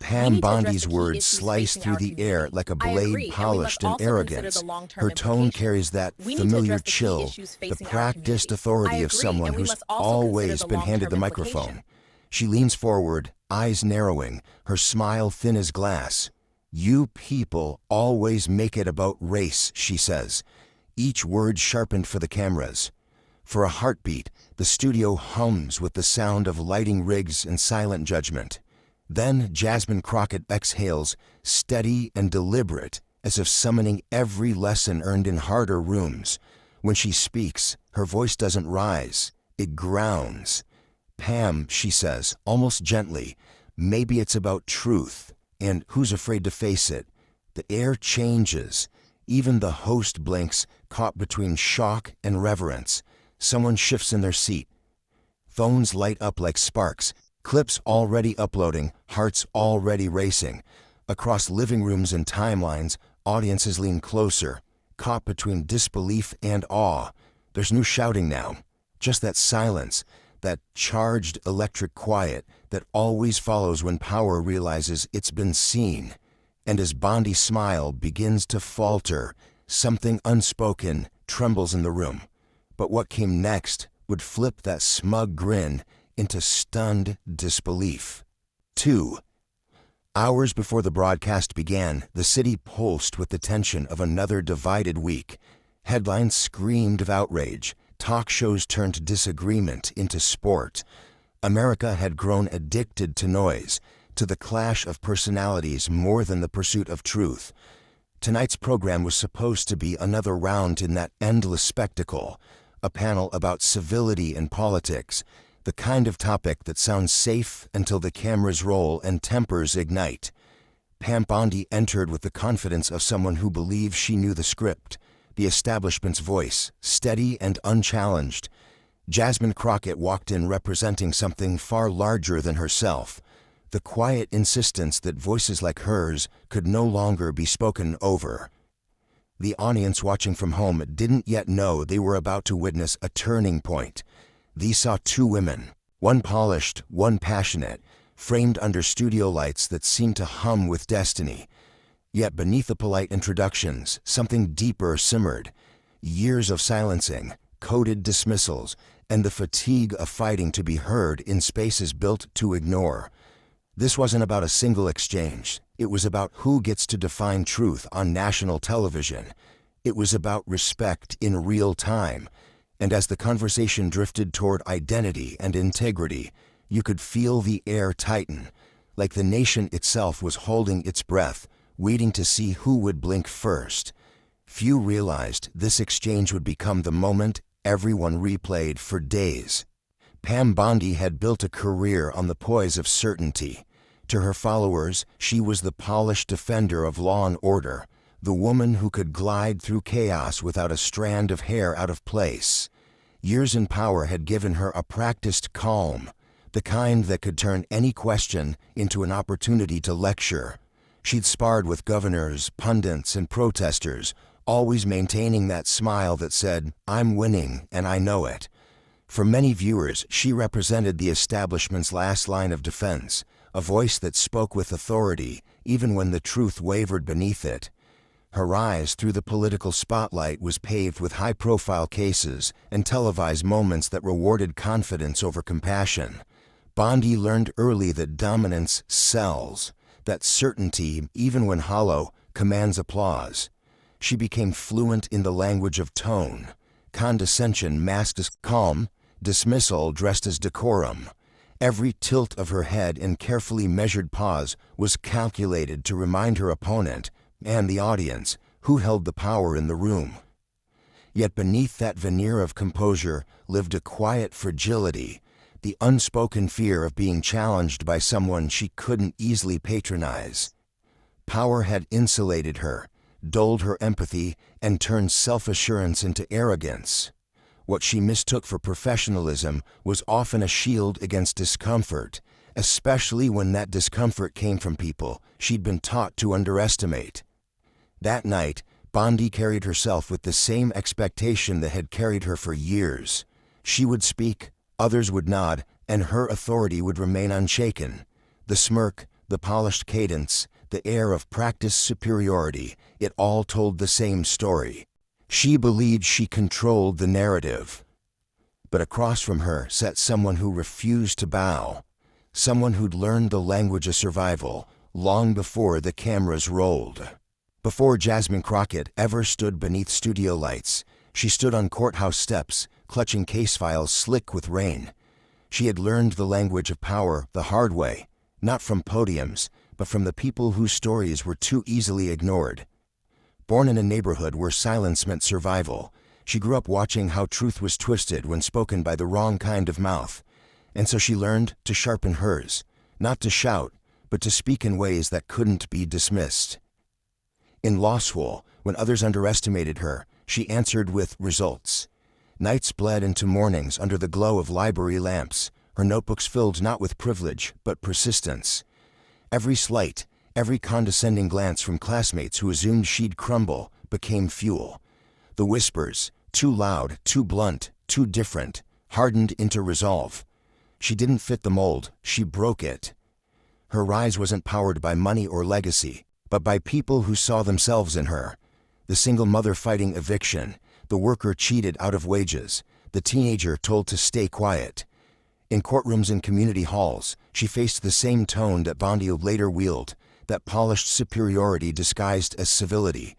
Pam Bondi's words slice through the air like a blade polished in arrogance. Her tone carries that familiar chill, the practiced authority of someone who's always been handed the microphone. She leans forward, eyes narrowing, her smile thin as glass. "You people always make it about race," she says, each word sharpened for the cameras. For a heartbeat, the studio hums with the sound of lighting rigs and silent judgment. Then Jasmine Crockett exhales, steady and deliberate, as if summoning every lesson earned in harder rooms. When she speaks, her voice doesn't rise, it grounds. "Pam," she says, almost gently, "maybe it's about truth, and who's afraid to face it?" The air changes. Even the host blinks, caught between shock and reverence. Someone shifts in their seat. Phones light up like sparks, clips already uploading, hearts already racing. Across living rooms and timelines, audiences lean closer, caught between disbelief and awe. There's no shouting now, just that silence, that charged electric quiet that always follows when power realizes it's been seen. And as Bondi's smile begins to falter, something unspoken trembles in the room. But what came next would flip that smug grin into stunned disbelief. 2. Hours before the broadcast began, the city pulsed with the tension of another divided week. Headlines screamed of outrage. Talk shows turned disagreement into sport. America had grown addicted to noise, to the clash of personalities more than the pursuit of truth. Tonight's program was supposed to be another round in that endless spectacle, a panel about civility and politics, the kind of topic that sounds safe until the cameras roll and tempers ignite. Pam Bondi entered with the confidence of someone who believed she knew the script, the establishment's voice, steady and unchallenged. Jasmine Crockett walked in representing something far larger than herself, the quiet insistence that voices like hers could no longer be spoken over. The audience watching from home didn't yet know they were about to witness a turning point. They saw two women, one polished, one passionate, framed under studio lights that seemed to hum with destiny. Yet beneath the polite introductions, something deeper simmered. Years of silencing, coded dismissals, and the fatigue of fighting to be heard in spaces built to ignore. This wasn't about a single exchange. It was about who gets to define truth on national television. It was about respect in real time. And as the conversation drifted toward identity and integrity, you could feel the air tighten, like the nation itself was holding its breath, waiting to see who would blink first. Few realized this exchange would become the moment everyone replayed for days. Pam Bondi had built a career on the poise of certainty. To her followers, she was the polished defender of law and order, the woman who could glide through chaos without a strand of hair out of place. Years in power had given her a practiced calm, the kind that could turn any question into an opportunity to lecture. She'd sparred with governors, pundits, and protesters, always maintaining that smile that said, "I'm winning, and I know it." For many viewers, she represented the establishment's last line of defense, a voice that spoke with authority, even when the truth wavered beneath it. Her rise through the political spotlight was paved with high-profile cases and televised moments that rewarded confidence over compassion. Bondi learned early that dominance sells, that certainty, even when hollow, commands applause. She became fluent in the language of tone, condescension masked as calm, dismissal dressed as decorum. Every tilt of her head and carefully measured pause was calculated to remind her opponent and the audience who held the power in the room. Yet beneath that veneer of composure lived a quiet fragility, the unspoken fear of being challenged by someone she couldn't easily patronize. Power had insulated her, dulled her empathy, and turned self-assurance into arrogance. What she mistook for professionalism was often a shield against discomfort, especially when that discomfort came from people she'd been taught to underestimate. That night, Bondi carried herself with the same expectation that had carried her for years. She would speak, others would nod, and her authority would remain unshaken. The smirk, The polished cadence, the air of practiced superiority, it all told the same story. She believed she controlled the narrative. But across from her sat someone who refused to bow, someone who'd learned the language of survival long before the cameras rolled. Before Jasmine Crockett ever stood beneath studio lights, she stood on courthouse steps, clutching case files slick with rain. She had learned the language of power the hard way, not from podiums, but from the people whose stories were too easily ignored. Born in a neighborhood where silence meant survival, she grew up watching how truth was twisted when spoken by the wrong kind of mouth. And so she learned to sharpen hers, not to shout, but to speak in ways that couldn't be dismissed. In law school, when others underestimated her, she answered with results. Nights bled into mornings under the glow of library lamps, her notebooks filled not with privilege, but persistence. Every slight, every condescending glance from classmates who assumed she'd crumble became fuel. The whispers, too loud, too blunt, too different, hardened into resolve. She didn't fit the mold, she broke it. Her rise wasn't powered by money or legacy, but by people who saw themselves in her. The single mother fighting eviction, the worker cheated out of wages, the teenager told to stay quiet. In courtrooms and community halls, she faced the same tone that Bondi later wieled, that polished superiority disguised as civility.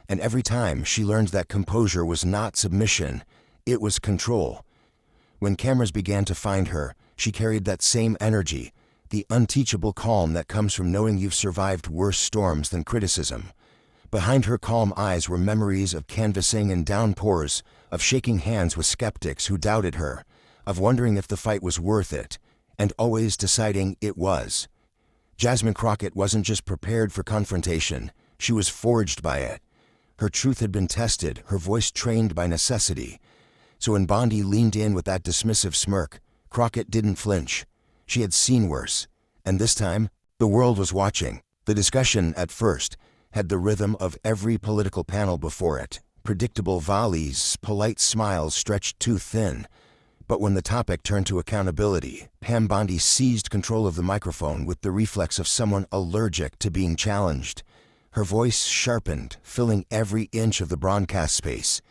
And every time she learned that composure was not submission, it was control. When cameras began to find her, she carried that same energy, the unteachable calm that comes from knowing you've survived worse storms than criticism. Behind her calm eyes were memories of canvassing and downpours, of shaking hands with skeptics who doubted her, of wondering if the fight was worth it, and always deciding it was. Jasmine Crockett wasn't just prepared for confrontation, she was forged by it. Her truth had been tested, her voice trained by necessity. So when Bondi leaned in with that dismissive smirk, Crockett didn't flinch. She had seen worse. And this time, the world was watching. The discussion, at first, had the rhythm of every political panel before it. Predictable volleys, polite smiles stretched too thin. But when the topic turned to accountability, Pam Bondi seized control of the microphone with the reflex of someone allergic to being challenged. Her voice sharpened, filling every inch of the broadcast space.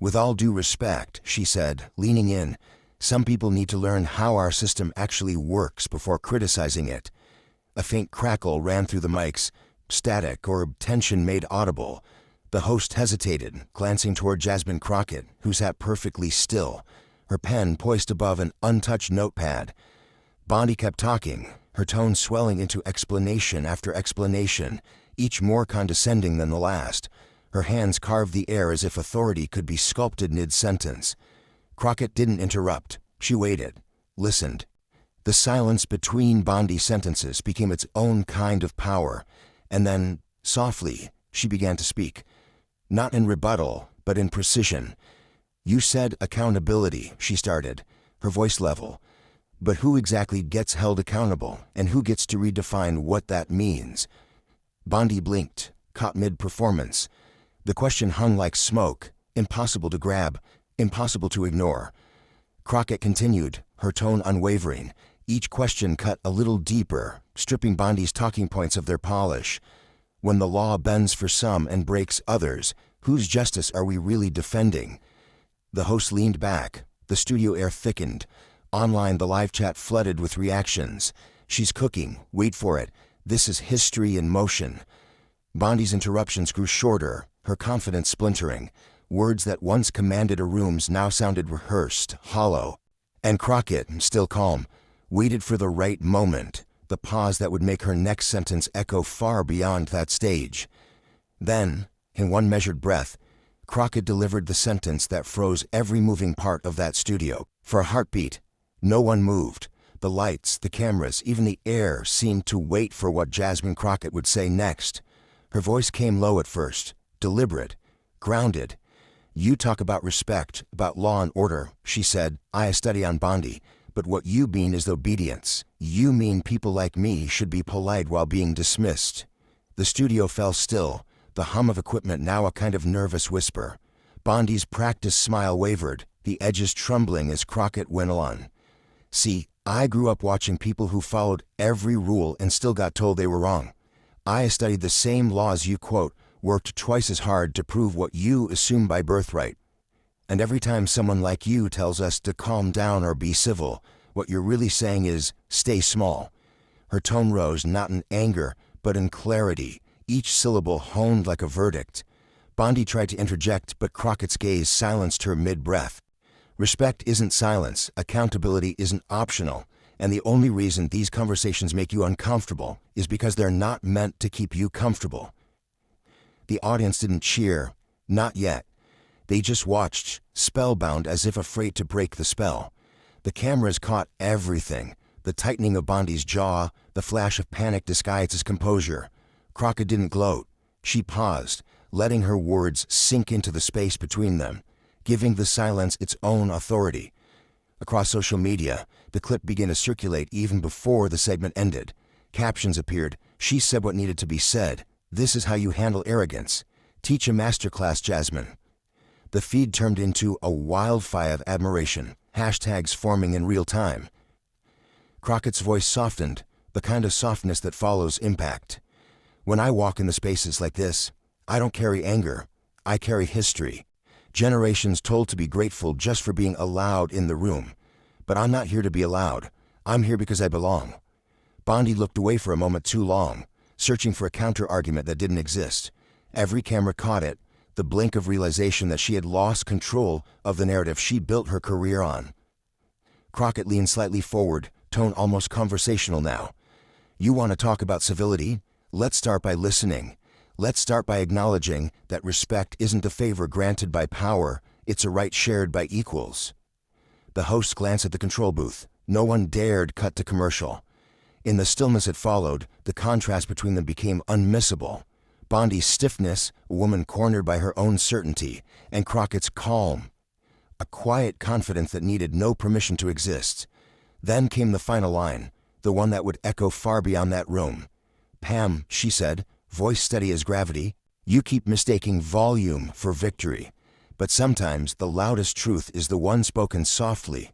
With all due respect, she said, leaning in, some people need to learn how our system actually works before criticizing it. A faint crackle ran through the mics, static or tension made audible. The host hesitated, glancing toward Jasmine Crockett, who sat perfectly still, her pen poised above an untouched notepad. Bondi kept talking, her tone swelling into explanation after explanation, each more condescending than the last. Her hands carved the air as if authority could be sculpted mid-sentence. Crockett didn't interrupt. She waited, listened. The silence between Bondi's sentences became its own kind of power, and then, softly, she began to speak. Not in rebuttal, but in precision. You said accountability, she started, her voice level. But who exactly gets held accountable, and who gets to redefine what that means? Bondi blinked, caught mid-performance. The question hung like smoke, impossible to grab, impossible to ignore. Crockett continued, her tone unwavering. Each question cut a little deeper, stripping Bondi's talking points of their polish. When the law bends for some and breaks others, whose justice are we really defending? The host leaned back. The studio air thickened. Online, the live chat flooded with reactions. She's cooking. Wait for it. This is history in motion. Bondi's interruptions grew shorter, her confidence splintering. Words that once commanded a room's now sounded rehearsed, hollow. And Crockett, still calm, waited for the right moment, the pause that would make her next sentence echo far beyond that stage. Then, in one measured breath, Crockett delivered the sentence that froze every moving part of that studio. For a heartbeat, no one moved. The lights, the cameras, even the air seemed to wait for what Jasmine Crockett would say next. Her voice came low at first, deliberate, grounded. You talk about respect, about law and order, she said. I study on Bondi, but what you mean is obedience. You mean people like me should be polite while being dismissed. The studio fell still, the hum of equipment now a kind of nervous whisper. Bondi's practiced smile wavered, the edges trembling as Crockett went on. See, I grew up watching people who followed every rule and still got told they were wrong. I studied the same laws you quote, worked twice as hard to prove what you assume by birthright. And every time someone like you tells us to calm down or be civil, what you're really saying is, stay small. Her tone rose not in anger, but in clarity, each syllable honed like a verdict. Bondi tried to interject, but Crockett's gaze silenced her mid-breath. Respect isn't silence, accountability isn't optional, and the only reason these conversations make you uncomfortable is because they're not meant to keep you comfortable. The audience didn't cheer, not yet. They just watched, spellbound as if afraid to break the spell. The cameras caught everything, the tightening of Bondi's jaw, the flash of panic disguised as composure. Crockett didn't gloat. She paused, letting her words sink into the space between them, giving the silence its own authority. Across social media, the clip began to circulate even before the segment ended. Captions appeared. She said what needed to be said. This is how you handle arrogance. Teach a masterclass, Jasmine. The feed turned into a wildfire of admiration, hashtags forming in real time. Crockett's voice softened, the kind of softness that follows impact. When I walk in the spaces like this, I don't carry anger. I carry history. Generations told to be grateful just for being allowed in the room. But I'm not here to be allowed. I'm here because I belong. Bondi looked away for a moment too long, searching for a counter-argument that didn't exist. Every camera caught it, the blink of realization that she had lost control of the narrative she built her career on. Crockett leaned slightly forward, tone almost conversational now. You want to talk about civility? Let's start by listening. Let's start by acknowledging that respect isn't a favor granted by power, it's a right shared by equals. The host glanced at the control booth. No one dared cut to commercial. In the stillness that followed, the contrast between them became unmissable. Bondi's stiffness, a woman cornered by her own certainty, and Crockett's calm, a quiet confidence that needed no permission to exist. Then came the final line, the one that would echo far beyond that room. Pam, she said, voice steady as gravity, you keep mistaking volume for victory. But sometimes the loudest truth is the one spoken softly.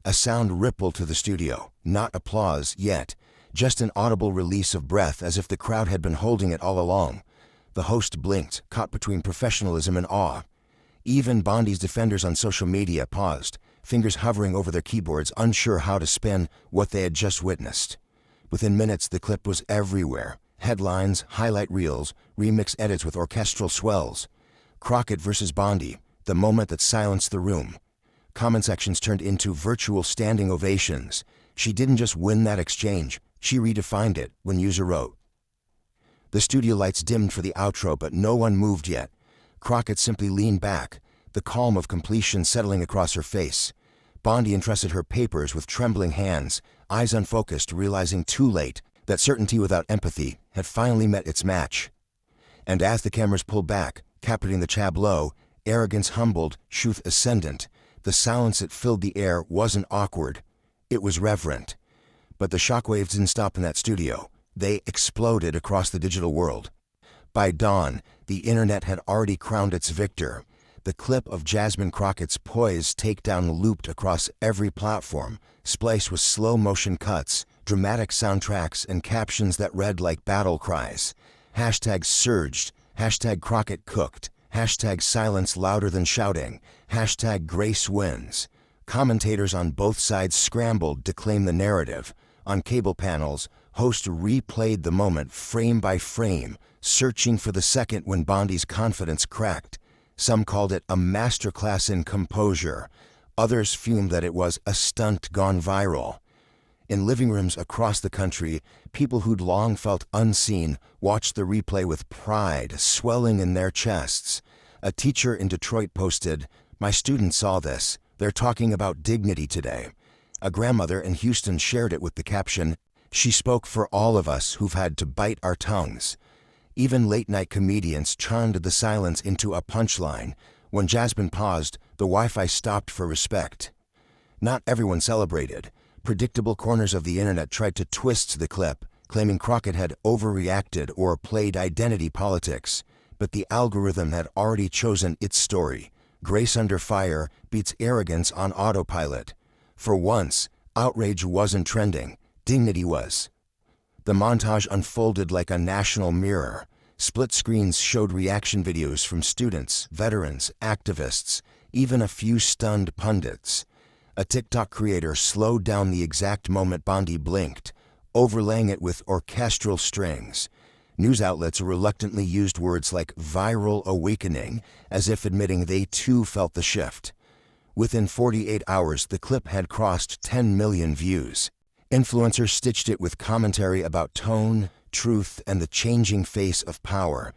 A sound rippled to the studio, not applause yet, just an audible release of breath as if the crowd had been holding it all along. The host blinked, caught between professionalism and awe. Even Bondi's defenders on social media paused, fingers hovering over their keyboards, unsure how to spin what they had just witnessed. Within minutes, the clip was everywhere. Headlines, highlight reels, remix edits with orchestral swells. Crockett versus Bondi, the moment that silenced the room. Comment sections turned into virtual standing ovations. She didn't just win that exchange, she redefined it, when user wrote. The studio lights dimmed for the outro, but no one moved yet. Crockett simply leaned back, the calm of completion settling across her face. Bondi entrusted her papers with trembling hands, eyes unfocused, realizing too late that certainty without empathy had finally met its match. And as the cameras pulled back, capturing the tableau, arrogance humbled, truth ascendant, the silence that filled the air wasn't awkward. It was reverent. But the shockwaves didn't stop in that studio. They exploded across the digital world. By dawn, the internet had already crowned its victor. The clip of Jasmine Crockett's poised takedown looped across every platform, spliced with slow-motion cuts, dramatic soundtracks, and captions that read like battle cries. Hashtags surged, hashtag Crockett cooked, hashtag silence louder than shouting, hashtag Grace wins. Commentators on both sides scrambled to claim the narrative. On cable panels, hosts replayed the moment frame by frame, searching for the second when Bondi's confidence cracked. Some called it a masterclass in composure. Others fumed that it was a stunt gone viral. In living rooms across the country, people who'd long felt unseen watched the replay with pride swelling in their chests. A teacher in Detroit posted, "My students saw this. They're talking about dignity today." A grandmother in Houston shared it with the caption, "She spoke for all of us who've had to bite our tongues." Even late-night comedians charmed the silence into a punchline. When Jasmine paused, the Wi-Fi stopped for respect. Not everyone celebrated. Predictable corners of the internet tried to twist the clip, claiming Crockett had overreacted or played identity politics. But the algorithm had already chosen its story. Grace under fire beats arrogance on autopilot. For once, Outrage wasn't trending, dignity was. The montage unfolded like a national mirror. Split screens showed reaction videos from students, veterans, activists, even a few stunned pundits. A TikTok creator slowed down the exact moment Bondi blinked, overlaying it with orchestral strings. News outlets reluctantly used words like viral awakening, as if admitting they too felt the shift. Within 48 hours, the clip had crossed 10 million views. Influencers stitched it with commentary about tone, truth, and the changing face of power.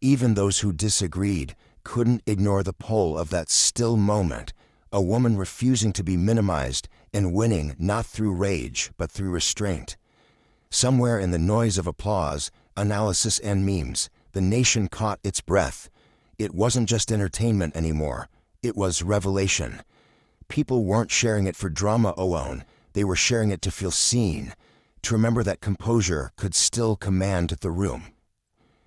Even those who disagreed couldn't ignore the pull of that still moment, a woman refusing to be minimized and winning not through rage but through restraint. Somewhere in the noise of applause, analysis, and memes, the nation caught its breath. It wasn't just entertainment anymore. It was revelation. People weren't sharing it for drama alone. They were sharing it to feel seen, to remember that composure could still command the room.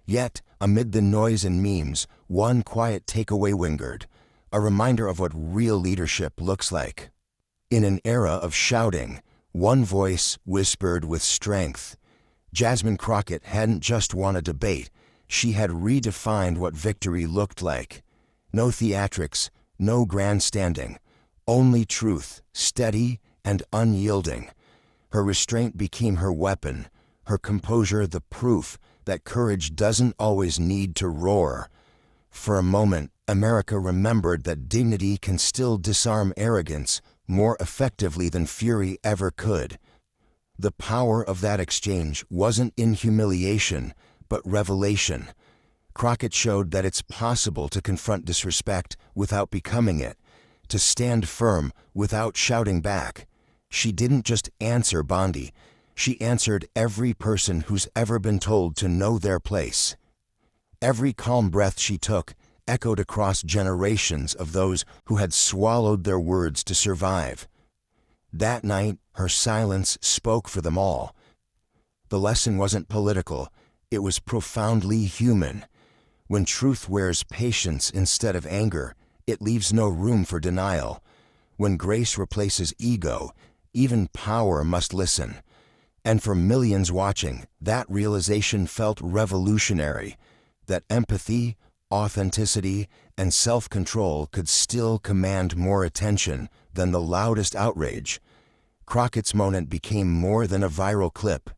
Yet, amid the noise and memes, one quiet takeaway lingered, a reminder of what real leadership looks like. In an era of shouting, one voice whispered with strength. Jasmine Crockett hadn't just won a debate, she had redefined what victory looked like. No theatrics, no grandstanding, only truth, steady and unyielding. Her restraint became her weapon, her composure the proof that courage doesn't always need to roar. For a moment, America remembered that dignity can still disarm arrogance more effectively than fury ever could. The power of that exchange wasn't in humiliation, but revelation. Crockett showed that it's possible to confront disrespect without becoming it, to stand firm without shouting back. She didn't just answer Bondi, she answered every person who's ever been told to know their place. Every calm breath she took echoed across generations of those who had swallowed their words to survive. That night, her silence spoke for them all. The lesson wasn't political, it was profoundly human. When truth wears patience instead of anger, it leaves no room for denial. When grace replaces ego, even power must listen. And for millions watching, that realization felt revolutionary, that empathy, authenticity, and self-control could still command more attention than the loudest outrage. Crockett's moment became more than a viral clip.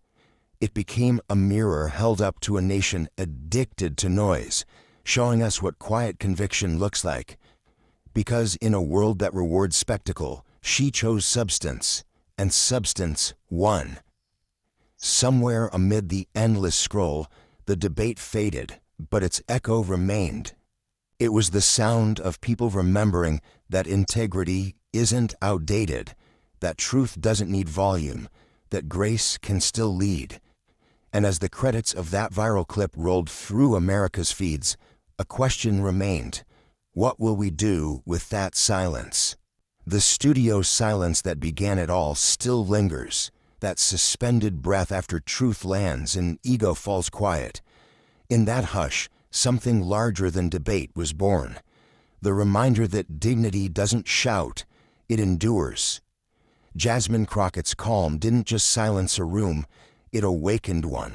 It became a mirror held up to a nation addicted to noise, showing us what quiet conviction looks like. Because in a world that rewards spectacle, she chose substance, and substance won. Somewhere amid the endless scroll, the debate faded, but its echo remained. It was the sound of people remembering that integrity isn't outdated, that truth doesn't need volume, that grace can still lead. And as the credits of that viral clip rolled through America's feeds, a question remained. What will we do with that silence? The studio silence that began it all still lingers, that suspended breath after truth lands and ego falls quiet. In that hush, something larger than debate was born. The reminder that dignity doesn't shout, it endures. Jasmine Crockett's calm didn't just silence a room, it awakened one.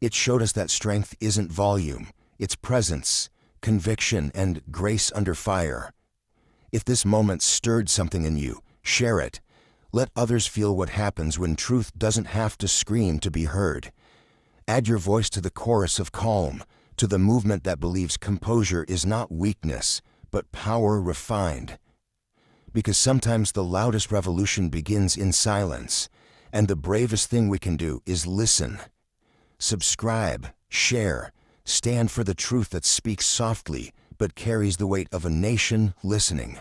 It showed us that strength isn't volume, it's presence, conviction, and grace under fire. If this moment stirred something in you, share it. Let others feel what happens when truth doesn't have to scream to be heard. Add your voice to the chorus of calm, to the movement that believes composure is not weakness, but power refined. Because sometimes the loudest revolution begins in silence, and the bravest thing we can do is listen. Subscribe, share, stand for the truth that speaks softly but carries the weight of a nation listening.